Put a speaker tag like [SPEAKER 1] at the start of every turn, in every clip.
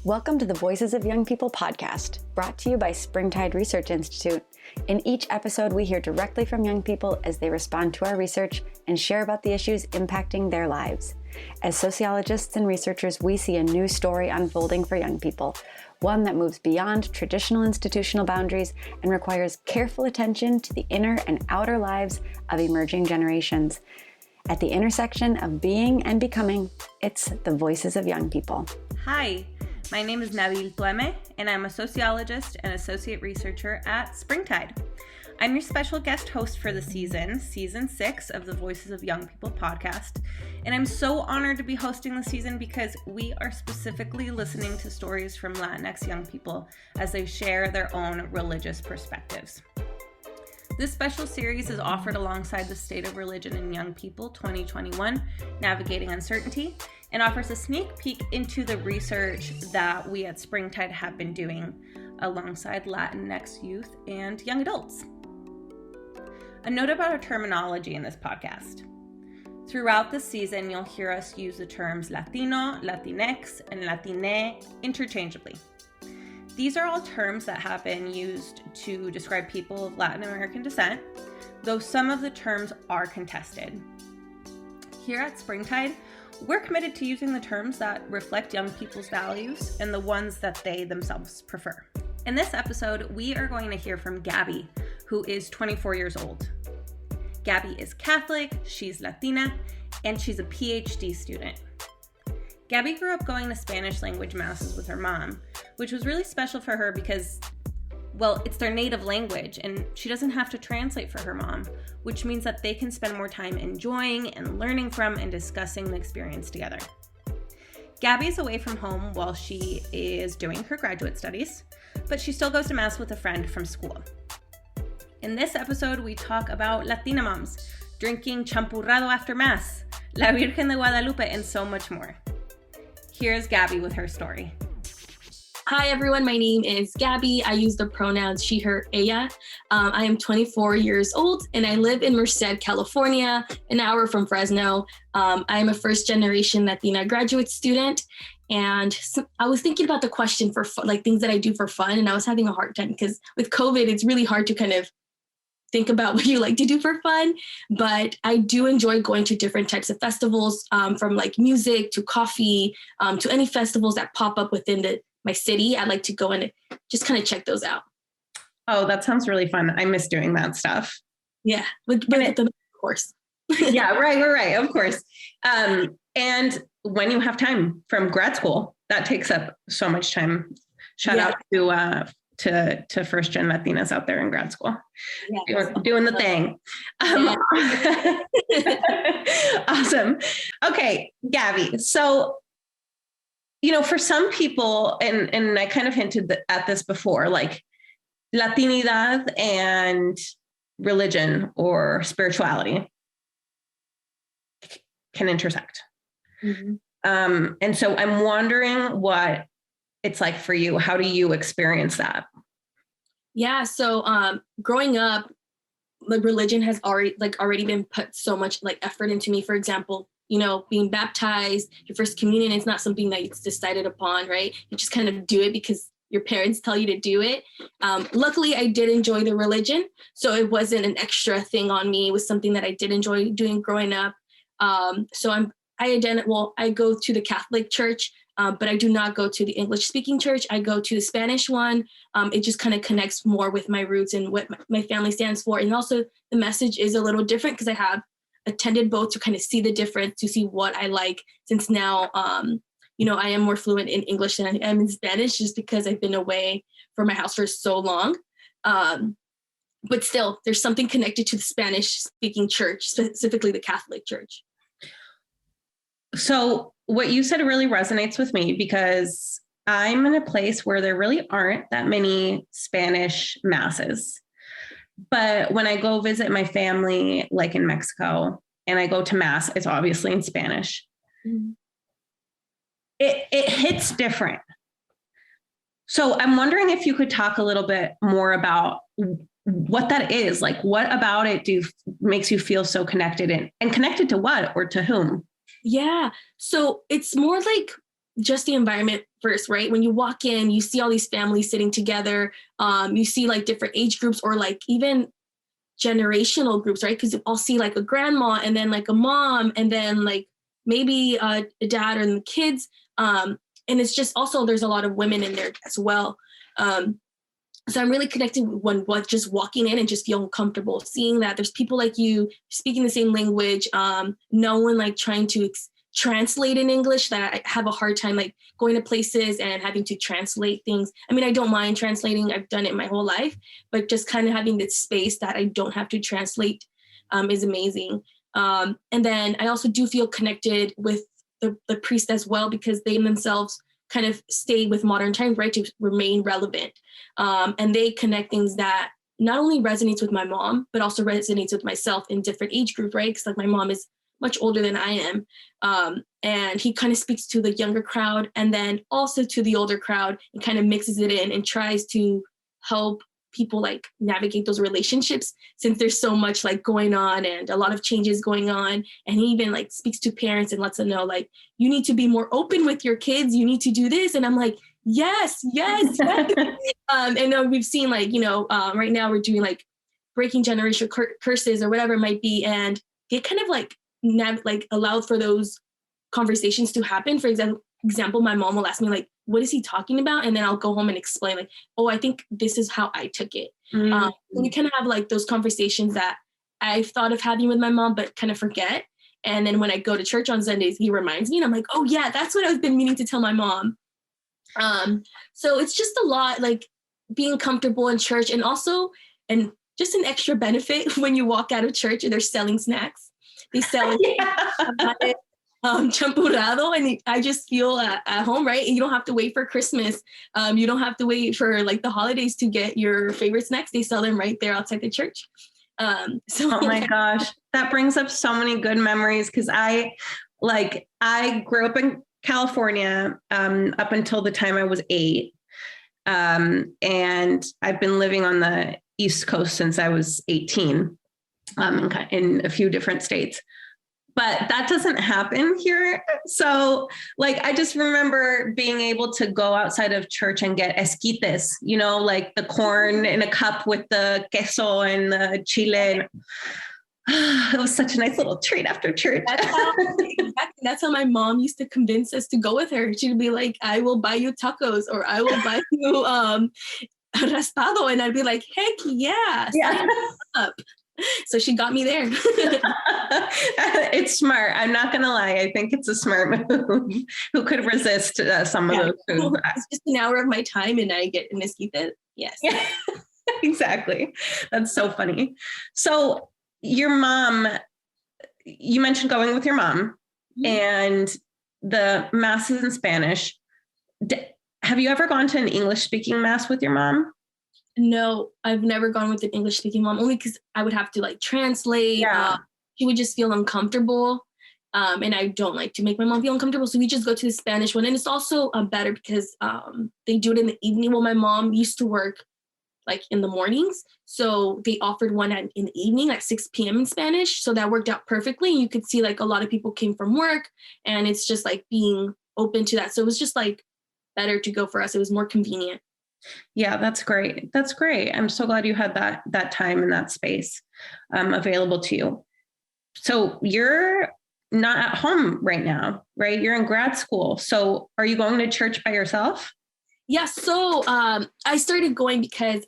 [SPEAKER 1] Welcome to the Voices of Young People podcast, brought to you by Springtide Research Institute. In each episode, we hear directly from young people as they respond to our research and share about the issues impacting their lives. As sociologists and researchers, we see a new story unfolding for young people, one that moves beyond traditional institutional boundaries and requires careful attention to the inner and outer lives of emerging generations. At the intersection of being and becoming, it's the Voices of Young People.
[SPEAKER 2] Hi, my name is Nabil Tueme, and I'm a sociologist and associate researcher at Springtide. I'm your special guest host for the season 6 of the Voices of Young People podcast, and I'm so honored to be hosting the season because we are specifically listening to stories from Latinx young people as they share their own religious perspectives. This special series is offered alongside the State of Religion in Young People 2021, Navigating Uncertainty, and offers a sneak peek into the research that we at Springtide have been doing alongside Latinx youth and young adults. A note about our terminology in this podcast. Throughout the season, you'll hear us use the terms Latino, Latinx, and Latine interchangeably. These are all terms that have been used to describe people of Latin American descent, though some of the terms are contested. Here at Springtide, we're committed to using the terms that reflect young people's values and the ones that they themselves prefer. In this episode, we are going to hear from Gaby, who is 24 years old. Gaby is Catholic, she's Latina, and she's a PhD student. Gaby grew up going to Spanish language masses with her mom, which was really special for her because, well, it's their native language and she doesn't have to translate for her mom, which means that they can spend more time enjoying and learning from and discussing the experience together. Gaby's away from home while she is doing her graduate studies, but she still goes to mass with a friend from school. In this episode, we talk about Latina moms, drinking champurrado after mass, La Virgen de Guadalupe, and so much more. Here's Gaby with her story.
[SPEAKER 3] Hi everyone, my name is Gaby. I use the pronouns she, her, ella. I am 24 years old and I live in Merced, California, an hour from Fresno. I am a first generation Latina graduate student. And I was thinking about the question for like things that I do for fun. And I was having a hard time because with COVID, it's really hard to kind of think about what you like to do for fun. But I do enjoy going to different types of festivals, from like music to coffee, to any festivals that pop up within my city. I like to go and just kind of check those out.
[SPEAKER 2] Oh, that sounds really fun. I miss doing that stuff.
[SPEAKER 3] Yeah, with them, of course.
[SPEAKER 2] Yeah, right, of course. And when you have time from grad school, that takes up so much time. Shout out to first gen Latinas out there in grad school, doing the thing. Awesome. Okay, Gaby. So, for some people, and I kind of hinted at this before, like Latinidad and religion or spirituality can intersect. Mm-hmm. And so I'm wondering what it's like for you. How do you experience that?
[SPEAKER 3] Yeah. So growing up, like religion has already been put so much like effort into me. For example, being baptized, your first communion, it's not something that it's decided upon, right? You just kind of do it because your parents tell you to do it. Luckily, I did enjoy the religion, so it wasn't an extra thing on me. It was something that I did enjoy doing growing up. So I go to the Catholic church, but I do not go to the English-speaking church. I go to the Spanish one. It just kind of connects more with my roots and what my family stands for. And also the message is a little different because I have attended both to kind of see the difference, to see what I like, since now, I am more fluent in English than I am in Spanish just because I've been away from my house for so long. But still, there's something connected to the Spanish-speaking church, specifically the Catholic Church.
[SPEAKER 2] So what you said really resonates with me because I'm in a place where there really aren't that many Spanish masses. But when I go visit my family, like in Mexico, and I go to mass, it's obviously in Spanish. Mm-hmm. It hits different. So I'm wondering if you could talk a little bit more about what that is. Like, what about it makes you feel so connected and connected to what or to whom?
[SPEAKER 3] Yeah. So it's more like just the environment first, right? When you walk in, you see all these families sitting together. You see like different age groups or like even generational groups, right? Because I'll see like a grandma and then like a mom and then like maybe a dad and the kids. And it's just also, there's a lot of women in there as well. So I'm really connected with just walking in and just feeling comfortable, seeing that there's people like you speaking the same language, no one like trying to translate in English, that I have a hard time like going to places and having to translate things. I mean, I don't mind translating. I've done it my whole life, but just kind of having this space that I don't have to translate is amazing. And then I also do feel connected with the priest as well, because they themselves kind of stay with modern times, right, to remain relevant. And they connect things that not only resonates with my mom, but also resonates with myself in different age group, right? Because like my mom is much older than I am. And he kind of speaks to the younger crowd and then also to the older crowd and kind of mixes it in and tries to help people like navigate those relationships, since there's so much like going on and a lot of changes going on. And he even like speaks to parents and lets them know like, you need to be more open with your kids. You need to do this. And I'm like, yes. And we've seen like, right now we're doing like breaking generational curses or whatever it might be. And it kind of like allowed for those conversations to happen. For example, my mom will ask me like, what is he talking about? And then I'll go home and explain like, oh, I think this is how I took it. So we kind of have like those conversations that I've thought of having with my mom, but kind of forget. And then when I go to church on Sundays, he reminds me and I'm like, oh yeah, that's what I've been meaning to tell my mom. So it's just a lot like being comfortable in church, and also, and just an extra benefit when you walk out of church and they're selling snacks. They sell champurrado, and I just feel at home, right? And you don't have to wait for Christmas. You don't have to wait for like the holidays to get your favorite snacks. They sell them right there outside the church. Oh
[SPEAKER 2] my gosh, that brings up so many good memories, because I grew up in California up until the time I was 8. And I've been living on the East Coast since I was 18 in a few different states. But that doesn't happen here. So like, I just remember being able to go outside of church and get esquites, like the corn in a cup with the queso and the chile. It was such a nice little treat after church.
[SPEAKER 3] That's how my mom used to convince us to go with her. She'd be like, I will buy you tacos, or I will buy you raspado. And I'd be like, heck yeah. Up. So she got me there.
[SPEAKER 2] It's smart. I'm not going to lie. I think it's a smart move. Who could resist some of those foods?
[SPEAKER 3] It's just an hour of my time and I get an esquite. Yes.
[SPEAKER 2] Yeah, exactly. That's so funny. So your mom, you mentioned going with your mom and the masses in Spanish. Have you ever gone to an English speaking mass with your mom?
[SPEAKER 3] No, I've never gone with an English speaking mom, only because I would have to like translate.
[SPEAKER 2] Yeah.
[SPEAKER 3] She would just feel uncomfortable. And I don't like to make my mom feel uncomfortable. So we just go to the Spanish one. And it's also better because they do it in the evening. Well, my mom used to work like in the mornings. So they offered one in the evening at 6 p.m. in Spanish. So that worked out perfectly. You could see like a lot of people came from work, and it's just like being open to that. So it was just like better to go for us. It was more convenient.
[SPEAKER 2] Yeah, that's great. That's great. I'm so glad you had that time and that space available to you. So you're not at home right now, right? You're in grad school. So are you going to church by yourself?
[SPEAKER 3] Yeah. So I started going because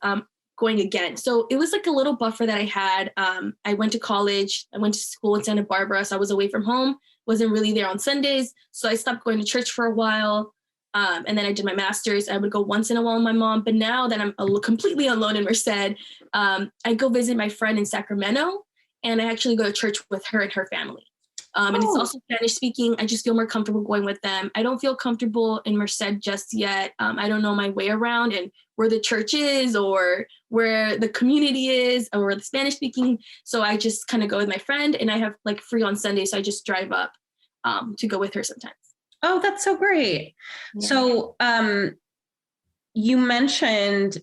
[SPEAKER 3] going again. So it was like a little buffer that I had. I went to college. I went to school in Santa Barbara. So I was away from home, wasn't really there on Sundays. So I stopped going to church for a while. And then I did my master's. I would go once in a while with my mom. But now that I'm completely alone in Merced, I go visit my friend in Sacramento, and I actually go to church with her and her family. And it's also Spanish speaking. I just feel more comfortable going with them. I don't feel comfortable in Merced just yet. I don't know my way around and where the church is or where the community is or the Spanish speaking. So I just kind of go with my friend, and I have like free on Sunday. So I just drive up to go with her sometimes.
[SPEAKER 2] Oh, that's so great. Yeah. So you mentioned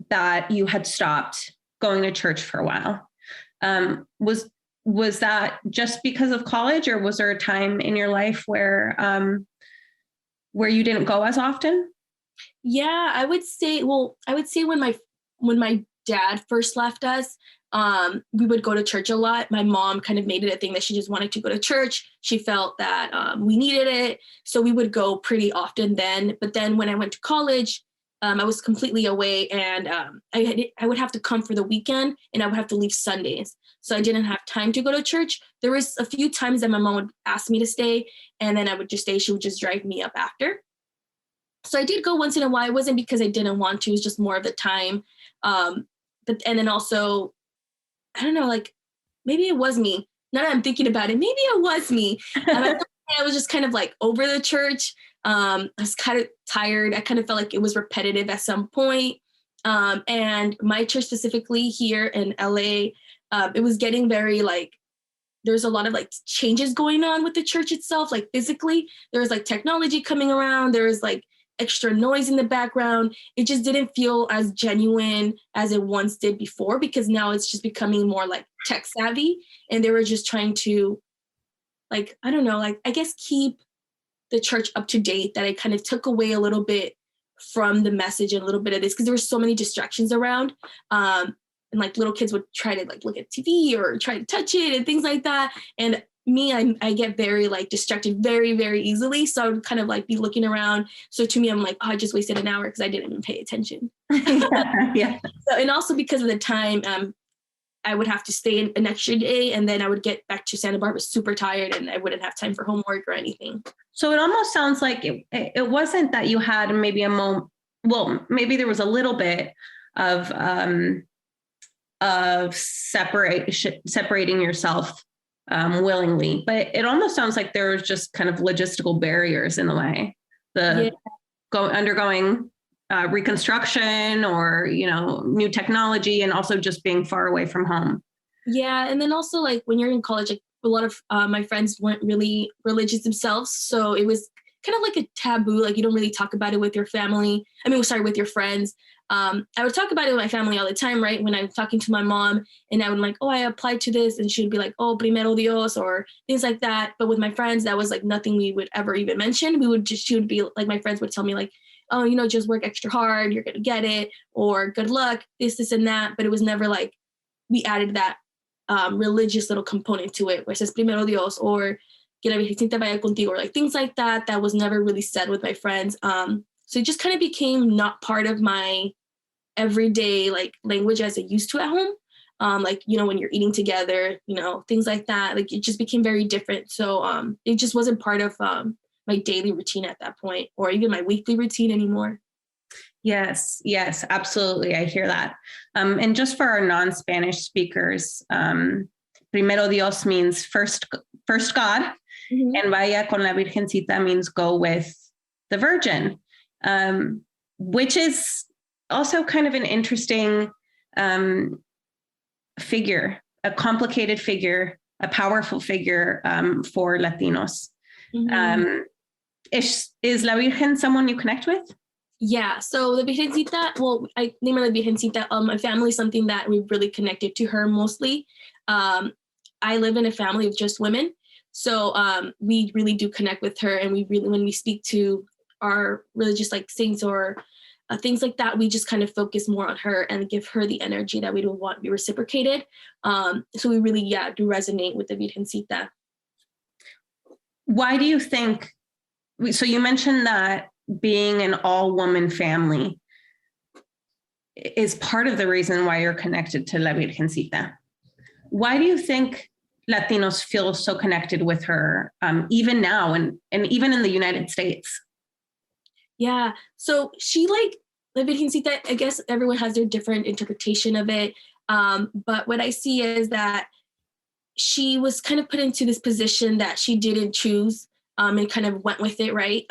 [SPEAKER 2] that you had stopped going to church for a while. Was that just because of college, or was there a time in your life where where you didn't go as often?
[SPEAKER 3] Yeah, I would say when my dad first left us, we would go to church a lot. My mom kind of made it a thing that she just wanted to go to church. She felt that we needed it. So we would go pretty often then. But then when I went to college, I was completely away, and I would have to come for the weekend, and I would have to leave Sundays. So I didn't have time to go to church. There was a few times that my mom would ask me to stay, and then I would just stay. She would just drive me up after. So I did go once in a while. It wasn't because I didn't want to. It was just more of the time. And then also, I don't know, like maybe it was me. Now that I'm thinking about it, maybe it was me. I was just kind of like over the church. I was kind of tired. I kind of felt like it was repetitive at some point. And my church specifically here in LA, it was getting very like, there's a lot of like changes going on with the church itself, like physically. There was like technology coming around. There was like extra noise in the background. It just didn't feel as genuine as it once did before, because now it's just becoming more like tech savvy. And they were just trying to, like, I don't know, like, I guess keep the church up to date, that I kind of took away a little bit from the message and a little bit of this, because there were so many distractions around. And like little kids would try to like look at TV or try to touch it and things like that. And me, I get very like distracted very, very easily. So I would kind of like be looking around. So to me, I'm like, oh, I just wasted an hour because I didn't even pay attention.
[SPEAKER 2] Yeah.
[SPEAKER 3] So, and also because of the time, I would have to stay an extra day, and then I would get back to Santa Barbara super tired, and I wouldn't have time for homework or anything.
[SPEAKER 2] So it almost sounds like it wasn't that you had maybe a moment. Well, maybe there was a little bit of separating yourself willingly, but it almost sounds like there was just kind of logistical barriers in a way. Undergoing reconstruction, or new technology, and also just being far away from home.
[SPEAKER 3] Yeah, and then also like when you're in college, like a lot of my friends weren't really religious themselves, so it was kind of like a taboo. Like you don't really talk about it with your family. With your friends. I would talk about it with my family all the time, right? When I'm talking to my mom, and I would like, oh, I applied to this, and she'd be like, oh, primero Dios, or things like that. But with my friends, that was like nothing we would ever even mention. She would be like, my friends would tell me like, oh, just work extra hard, you're gonna get it, or good luck, this, and that. But it was never like we added that religious little component to it, where it says primero Dios, or que la Virgencita vaya contigo, or like things like that. That was never really said with my friends. So it just kind of became not part of my everyday like language as I used to at home. Like, when you're eating together, things like that. Like it just became very different. So it just wasn't part of my daily routine at that point, or even my weekly routine anymore.
[SPEAKER 2] Yes, absolutely. I hear that. And just for our non-Spanish speakers, primero Dios means first God, mm-hmm. and vaya con la Virgencita means go with the Virgin, which is also kind of an interesting figure, a complicated figure, a powerful figure for Latinos. Mm-hmm. Is La Virgen someone you connect with?
[SPEAKER 3] Yeah, so the Virgencita, well, I name her the Virgencita. My family is something that we really connected to her mostly. I live in a family of just women, so we really do connect with her, and we really, when we speak to our religious like saints or things like that, we just kind of focus more on her and give her the energy that we don't want to be reciprocated. So we really, do resonate with the Virgencita.
[SPEAKER 2] Why do you think, so you mentioned that being an all-woman family is part of the reason why you're connected to La Virgencita. Why do you think Latinos feel so connected with her, even now and even in the United States?
[SPEAKER 3] Yeah, so she like, La Virgencita, I guess everyone has their different interpretation of it. But what I see is that she was kind of put into this position that she didn't choose, and kind of went with it, right?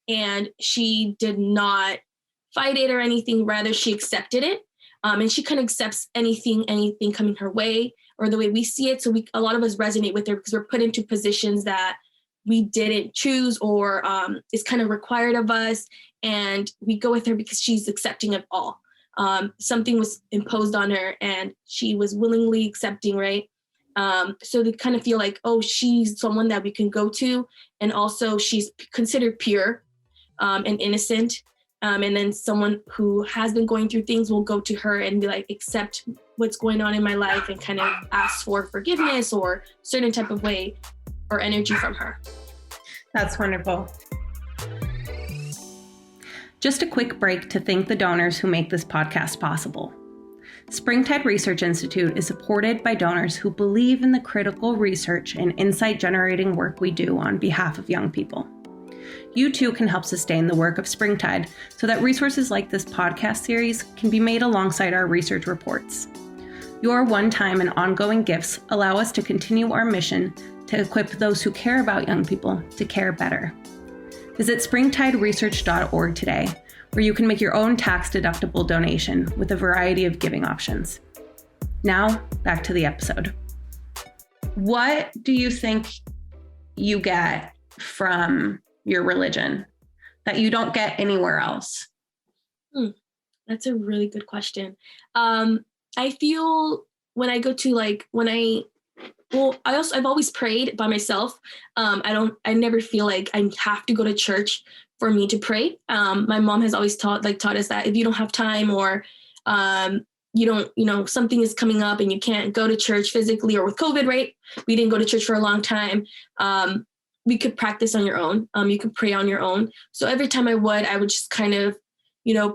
[SPEAKER 3] And she did not fight it or anything. Rather, she accepted it. And she kind of accepts anything coming her way, or the way we see it. So a lot of us resonate with her because we're put into positions that we didn't choose, or is kind of required of us. And we go with her because she's accepting of all. Something was imposed on her and she was willingly accepting, right? So they kind of feel like, oh, she's someone that we can go to. And also she's considered pure. and innocent. And then someone who has been going through things will go to her and be like, accept what's going on in my life and kind of ask for forgiveness or certain type of way or energy from her.
[SPEAKER 2] That's wonderful. Just a quick break to thank the donors who make this podcast possible. Springtide Research Institute is supported by donors who believe in the critical research and insight-generating work we do on behalf of young people. You too can help sustain the work of Springtide so that resources like this podcast series can be made alongside our research reports. Your one-time and ongoing gifts allow us to continue our mission to equip those who care about young people to care better. Visit springtideresearch.org today, where you can make your own tax-deductible donation with a variety of giving options. Now, back to the episode. What do you think you get from your religion that you don't get anywhere else?
[SPEAKER 3] That's a really good question. I feel when I go to I've always prayed by myself. I never feel like I have to go to church for me to pray. My mom has always taught us that if you don't have time or something is coming up and you can't go to church physically, or with COVID, right? We didn't go to church for a long time. We could practice on your own. You could pray on your own. So every time I would just kind of,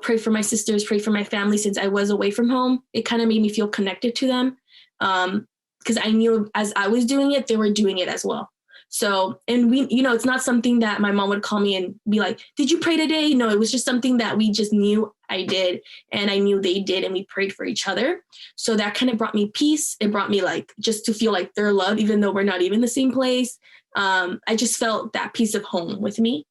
[SPEAKER 3] pray for my sisters, pray for my family. Since I was away from home, it kind of made me feel connected to them. Because I knew as I was doing it, they were doing it as well. So, and we, it's not something that my mom would call me and be like, did you pray today? No, it was just something that we just knew I did and I knew they did, and we prayed for each other. So that kind of brought me peace. It brought me just to feel like their love, even though we're not even in the same place. I just felt that piece of home with me,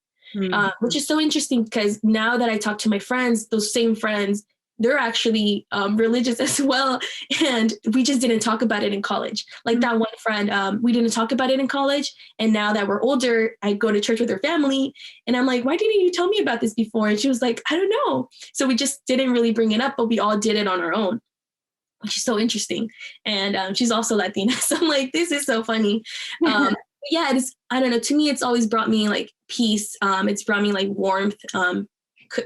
[SPEAKER 3] which is so interesting because now that I talk to my friends, those same friends, they're actually religious as well. And we just didn't talk about it in college. Like that one friend, we didn't talk about it in college. And now that we're older, I go to church with her family. And I'm like, why didn't you tell me about this before? And she was like, I don't know. So we just didn't really bring it up, but we all did it on our own, which is so interesting. And she's also Latina. So I'm like, this is so funny. Yeah, I don't know. To me, it's always brought me peace. It's brought me warmth,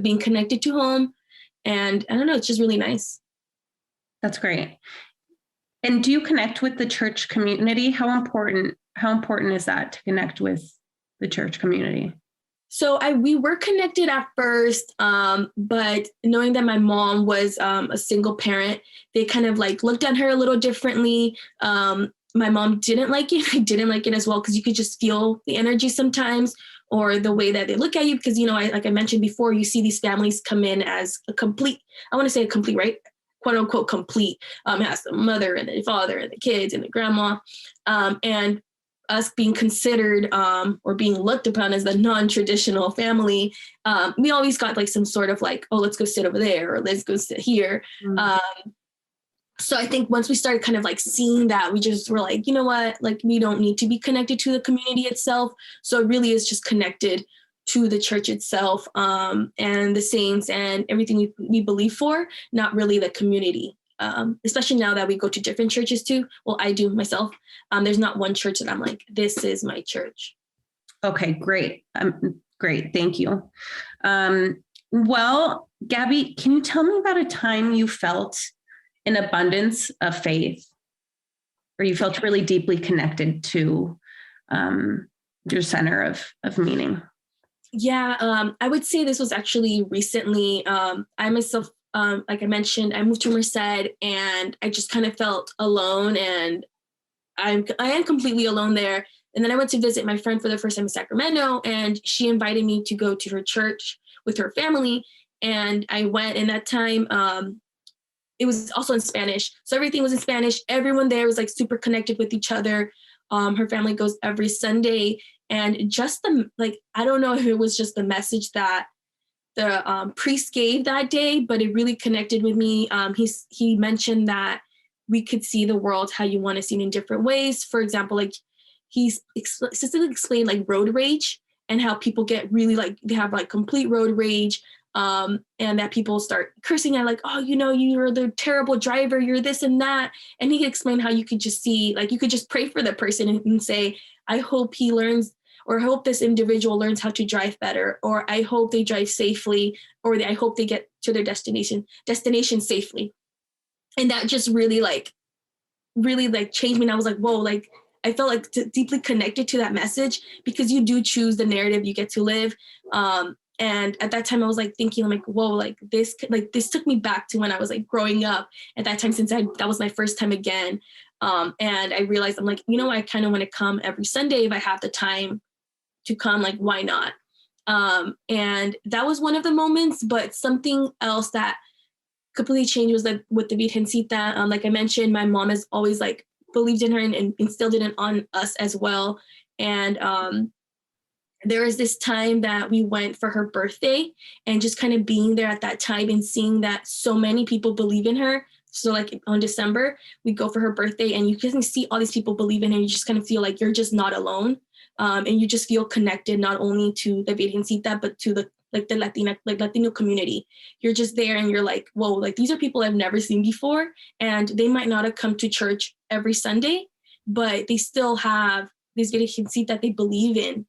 [SPEAKER 3] being connected to home. And I don't know, it's just really nice.
[SPEAKER 2] That's great. And do you connect with the church community? How important is that to connect with the church community?
[SPEAKER 3] So we were connected at first, but knowing that my mom was a single parent, they kind of looked at her a little differently. My mom didn't like it. I didn't like it as well, because you could just feel the energy sometimes, or the way that they look at you. Because, like I mentioned before, you see these families come in as a complete, right? Quote unquote complete. It has the mother and the father and the kids and the grandma. And us being considered or being looked upon as the non-traditional family, we always got some sort of oh, let's go sit over there, or let's go sit here. So I think once we started kind of seeing that, we just were like, you know what, we don't need to be connected to the community itself. So it really is just connected to the church itself, and the saints and everything we believe for, not really the community. Especially now that we go to different churches too. Well, I do myself. There's not one church that I'm like, this is my church.
[SPEAKER 2] Okay, great. Great. Thank you. Well, Gaby, can you tell me about a time you felt an abundance of faith, or you felt really deeply connected to your center of meaning?
[SPEAKER 3] Yeah, I would say this was actually recently. I myself, like I mentioned, I moved to Merced, and I just kind of felt alone, and I am completely alone there. And then I went to visit my friend for the first time in Sacramento, and she invited me to go to her church with her family. And I went, and that time, it was also in Spanish. So everything was in Spanish. Everyone there was super connected with each other. Her family goes every Sunday. And just I don't know if it was just the message that the priest gave that day, but it really connected with me. He mentioned that we could see the world how you want to see it in different ways. For example, he specifically explained road rage, and how people get really they have complete road rage. And that people start cursing at oh, you're the terrible driver, you're this and that. And he explained how you could just see, you could just pray for the person and say, I hope he learns, or I hope this individual learns how to drive better, or I hope they drive safely, or I hope they get to their destination safely. And that just really changed me. And I was like, whoa, like I felt like deeply connected to that message, because you do choose the narrative you get to live. And at that time I was like thinking, I'm like, whoa, like this took me back to when I was like growing up at that time, since that was my first time again. And I realized, I'm like, I kind of want to come every Sunday if I have the time to come, like, why not? And that was one of the moments. But something else that completely changed was like with the Virgencita. Like I mentioned, my mom has always like believed in her and instilled it on us as well. And there was this time that we went for her birthday, and just kind of being there at that time and seeing that so many people believe in her. So like on December, we go for her birthday, and you can see all these people believe in her. You just kind of feel like you're just not alone. And you just feel connected not only to the Virgencita, but to the Latino community. You're just there and you're like, whoa, like these are people I've never seen before. And they might not have come to church every Sunday, but they still have this Virgencita that they believe in.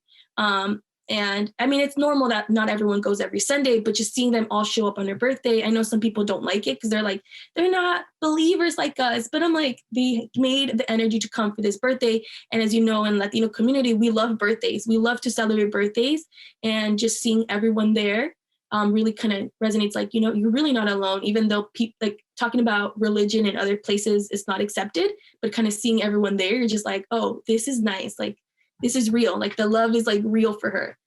[SPEAKER 3] And I mean, it's normal that not everyone goes every Sunday, but just seeing them all show up on their birthday. I know some people don't like it because they're like, they're not believers like us, but I'm like, they made the energy to come for this birthday. And as you know, in Latino community, we love birthdays. We love to celebrate birthdays, and just seeing everyone there really kind of resonates. Like, you're really not alone, even though like talking about religion in other places is not accepted, but kind of seeing everyone there, you're just like, oh, this is nice. Like, this is real. Like the love is like real for her.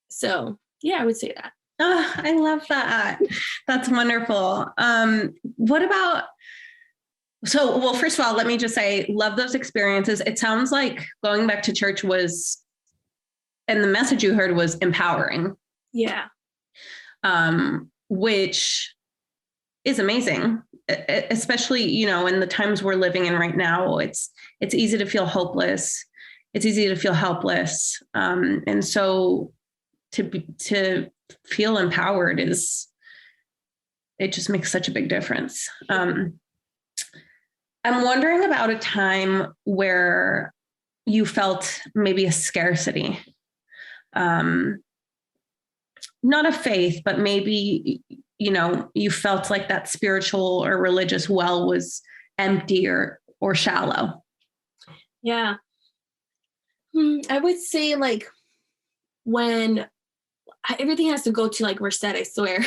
[SPEAKER 3] So yeah, I would say that.
[SPEAKER 2] Oh, I love that. That's wonderful. What about, well, first of all, let me just say, love those experiences. It sounds like going back to church and the message you heard was empowering.
[SPEAKER 3] Yeah.
[SPEAKER 2] Which is amazing, especially, in the times we're living in right now. It's easy to feel hopeless. It's easy to feel helpless. And so to feel empowered it just makes such a big difference. I'm wondering about a time where you felt maybe a scarcity, not a faith, but maybe, you felt like that spiritual or religious well was empty or shallow.
[SPEAKER 3] Yeah. I would say like when everything has to go to like Merced, I swear.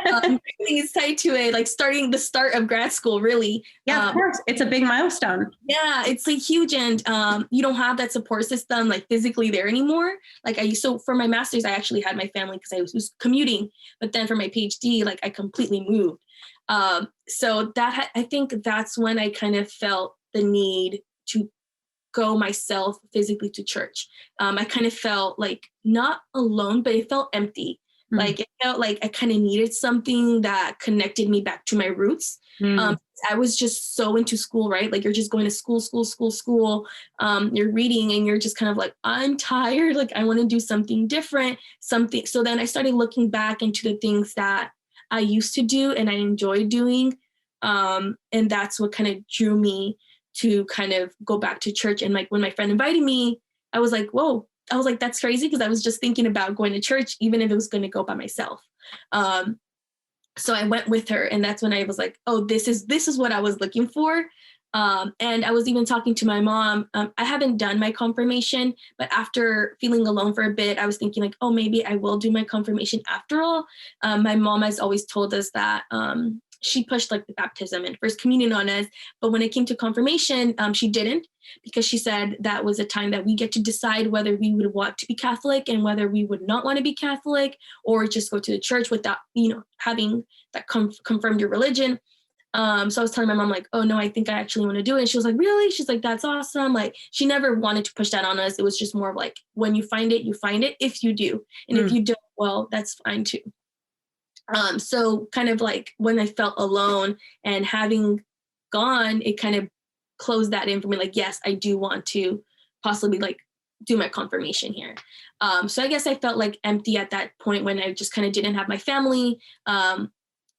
[SPEAKER 3] Everything is tied to it, like starting the start of grad school, really.
[SPEAKER 2] Yeah, of course. It's a big milestone.
[SPEAKER 3] Yeah, it's like huge. And you don't have that support system like physically there anymore. Like so for my master's, I actually had my family because I was commuting. But then for my PhD, like I completely moved. So that I think that's when I kind of felt the need to go myself physically to church. I kind of felt like not alone, but it felt empty. Mm-hmm. Like it felt like I kind of needed something that connected me back to my roots. Mm-hmm. I was just so into school, right? Like you're just going to school. You're reading and you're just kind of like, I'm tired. Like I want to do something different, something. So then I started looking back into the things that I used to do and I enjoyed doing. And that's what kind of drew me to kind of go back to church. And like when my friend invited me, I was like, whoa, I was like, that's crazy. Because I was just thinking about going to church, even if it was going to go by myself. So I went with her, and that's when I was like, oh, this is what I was looking for. And I was even talking to my mom. I haven't done my confirmation, but after feeling alone for a bit, I was thinking like, oh, maybe I will do my confirmation after all. My mom has always told us that she pushed like the baptism and first communion on us. But when it came to confirmation, she didn't, because she said that was a time that we get to decide whether we would want to be Catholic and whether we would not want to be Catholic, or just go to the church without, having that confirmed your religion. So I was telling my mom like, oh no, I think I actually want to do it. And she was like, really? She's like, that's awesome. Like she never wanted to push that on us. It was just more of like, when you find it, if you do. And if you don't, well, that's fine too. So kind of like when I felt alone and having gone, it kind of closed that in for me. Like, yes, I do want to possibly like do my confirmation here. So I guess I felt like empty at that point when I just kind of didn't have my family.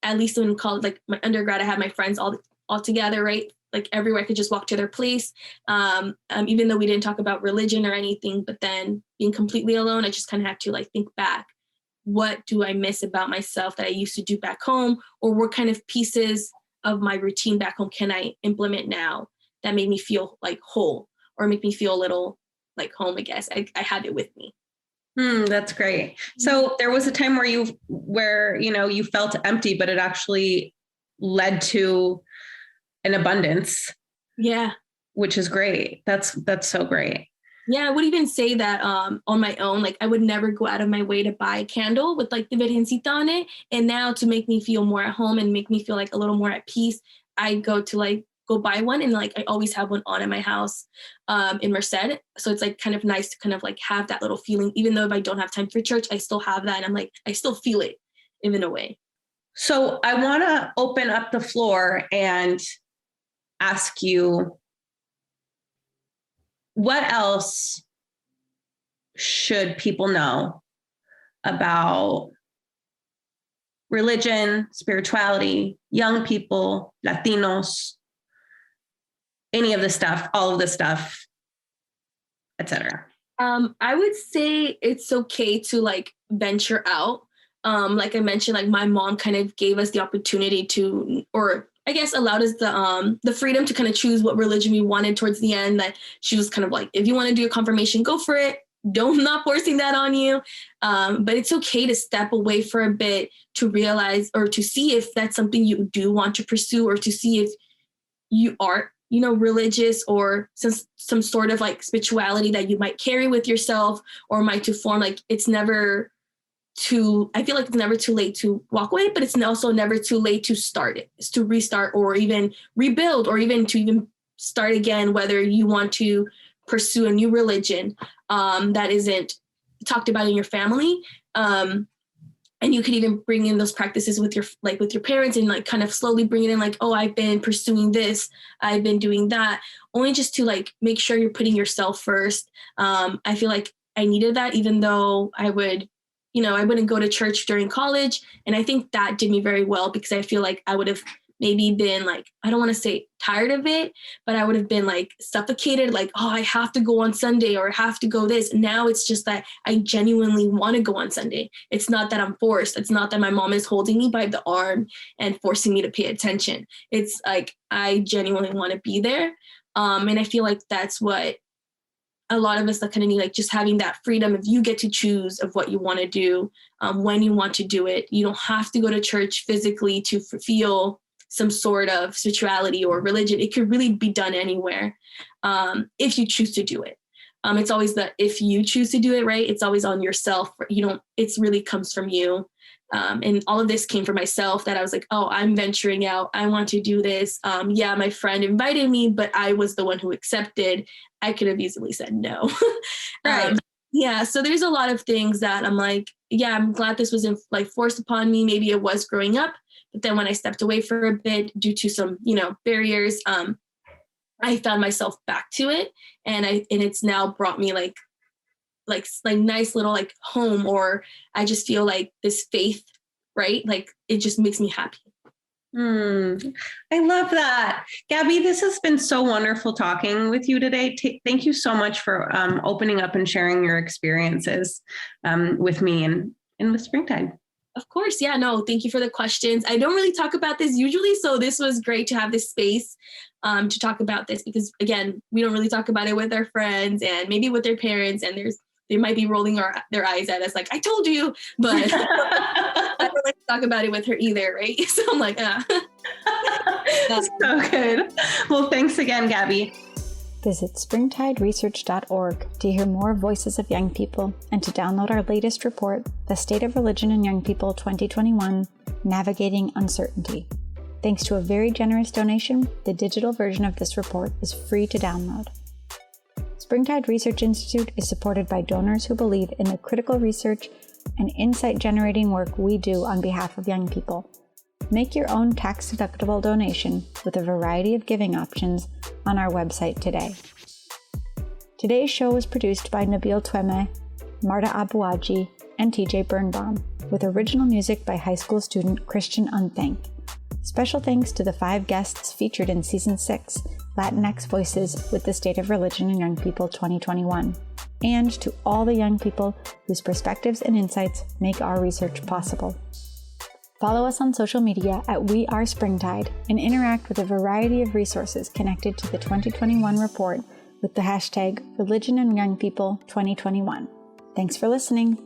[SPEAKER 3] At least in college, like my undergrad, I had my friends all together, right? like everywhere. I could just walk to their place. Even though we didn't talk about religion or anything, but then being completely alone, I just kind of had to like think back. What do I miss about myself that I used to do back home? Or what kind of pieces of my routine back home can I implement now that made me feel like whole or make me feel a little like home, I guess. I have it with me.
[SPEAKER 2] That's great. So there was a time where you felt empty, but it actually led to an abundance.
[SPEAKER 3] Yeah.
[SPEAKER 2] Which is great. That's so great.
[SPEAKER 3] Yeah, I would even say that on my own, like I would never go out of my way to buy a candle with like the Virgencita on it. And now to make me feel more at home and make me feel like a little more at peace, I go buy one, and like I always have one on in my house in Merced. So it's like kind of nice to kind of like have that little feeling, even though if I don't have time for church, I still have that. And I'm like, I still feel it in a way.
[SPEAKER 2] So I want to open up the floor and ask you, what else should people know about religion, spirituality, young people, Latinos, any of this stuff, all of this stuff, etc.?
[SPEAKER 3] I would say it's okay to like venture out. Like I mentioned, like my mom kind of gave us the opportunity to, or I guess allowed us the freedom to kind of choose what religion we wanted towards the end. That she was kind of like, if you want to do a confirmation, go for it. Not forcing that on you. But it's okay to step away for a bit to realize or to see if that's something you do want to pursue, or to see if you are, religious, or some sort of like spirituality that you might carry with yourself or might to form. Like I feel like it's never too late to walk away, but it's also never too late to start it. It's to restart or even rebuild, or even to even start again, whether you want to pursue a new religion that isn't talked about in your family. And you could even bring in those practices with your parents, and like kind of slowly bring it in, like, oh, I've been pursuing this, I've been doing that, only just to like make sure you're putting yourself first. I feel like I needed that, even though I wouldn't go to church during college. And I think that did me very well, because I feel like I would have maybe been like, I don't want to say tired of it, but I would have been like suffocated, like, oh, I have to go on Sunday, or I have to go this. Now it's just that I genuinely want to go on Sunday. It's not that I'm forced. It's not that my mom is holding me by the arm and forcing me to pay attention. It's like, I genuinely want to be there. And I feel like that's what a lot of us that kind of need, like just having that freedom. If you get to choose of what you want to do, when you want to do it, you don't have to go to church physically to feel some sort of spirituality or religion. It could really be done anywhere if you choose to do it. It's always if you choose to do it, right? It's always on yourself. It really comes from you. And all of this came from myself, that I was like, oh, I'm venturing out. I want to do this. Yeah, my friend invited me, but I was the one who accepted. I could have easily said no.
[SPEAKER 2] Right.
[SPEAKER 3] Yeah. So there's a lot of things that I'm like, yeah, I'm glad this wasn't like forced upon me. Maybe it was growing up, but then when I stepped away for a bit due to some, barriers, I found myself back to it. And it's now brought me like nice little like home, or I just feel like this faith, right? Like it just makes me happy.
[SPEAKER 2] I love that. Gaby, this has been so wonderful talking with you today. Thank you so much for opening up and sharing your experiences with me and with Springtide.
[SPEAKER 3] Of course. Yeah, no, thank you for the questions. I don't really talk about this usually, so this was great to have this space to talk about this, because again, we don't really talk about it with our friends and maybe with their parents, and they might be rolling their eyes at us like, I told you, but I don't like to talk about it with her either, right? So I'm like,
[SPEAKER 2] So good. Well, thanks again, Gaby.
[SPEAKER 1] Visit springtideresearch.org to hear more voices of young people and to download our latest report, The State of Religion and Young People 2021, Navigating Uncertainty. Thanks to a very generous donation, the digital version of this report is free to download. Springtide Research Institute is supported by donors who believe in the critical research and insight-generating work we do on behalf of young people. Make your own tax-deductible donation with a variety of giving options on our website today. Today's show was produced by Nabil Tweme, Marta Abuaji, and TJ Birnbaum, with original music by high school student Christian Unthank. Special thanks to the 5 guests featured in Season 6, Latinx Voices with the State of Religion in Young People 2021, and to all the young people whose perspectives and insights make our research possible. Follow us on social media at We Are Springtide and interact with a variety of resources connected to the 2021 report with the hashtag Religion and Young People 2021. Thanks for listening.